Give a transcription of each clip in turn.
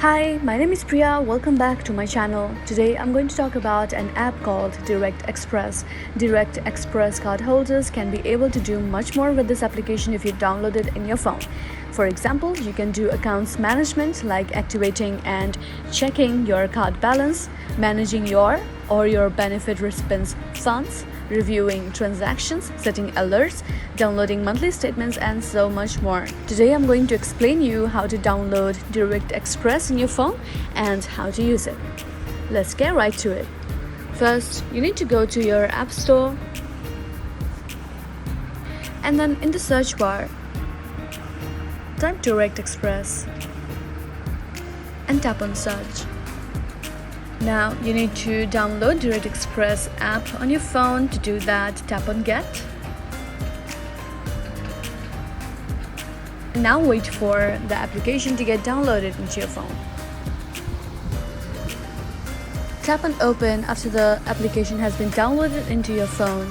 Hi, my name is Priya. Welcome back to my channel. Today I'm going to talk about an app called Direct Express. Direct Express card holders can be able to do much more with this application if you download it in your phone. For example, you can do accounts management like activating and checking your card balance, managing your or your benefit recipients' funds, reviewing transactions, setting alerts, downloading monthly statements, and so much more. Today I'm going to explain you how to download Direct Express in your phone and how to use it. Let's get right to it. First, you need to go to your App Store and then in the search bar, type Direct Express and tap on search. Now you need to download Direct Express app on your phone. To do that, tap on Get. Now wait for the application to get downloaded into your phone. Tap on Open after the application has been downloaded into your phone.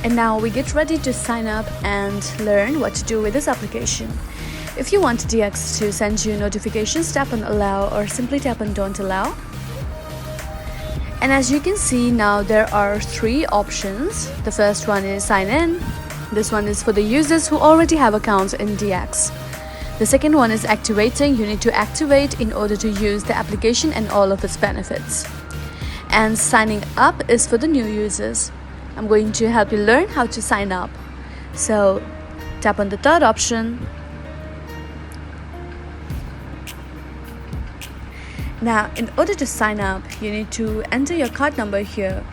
And now we get ready to sign up and learn what to do with this application. If you want DX to send you notifications, tap on Allow or simply tap on Don't Allow. And as you can see now, there are three options. The first one is Sign In. This one is for the users who already have accounts in DX. The second one is Activating. You need to activate in order to use the application and all of its benefits. And Signing Up is for the new users. I'm going to help you learn how to sign up. So tap on the third option. Now, in order to sign up, you need to enter your card number here.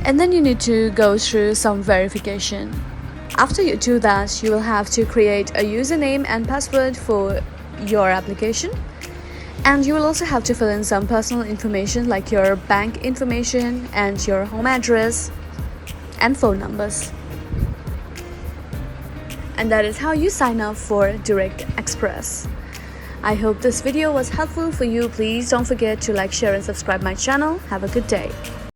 And then you need to go through some verification. After you do that, you will have to create a username and password for your application. And you will also have to fill in some personal information like your bank information and your home address and phone numbers. And that is how you sign up for Direct Express. I hope this video was helpful for you. Please don't forget to like, share and subscribe my channel. Have a good day.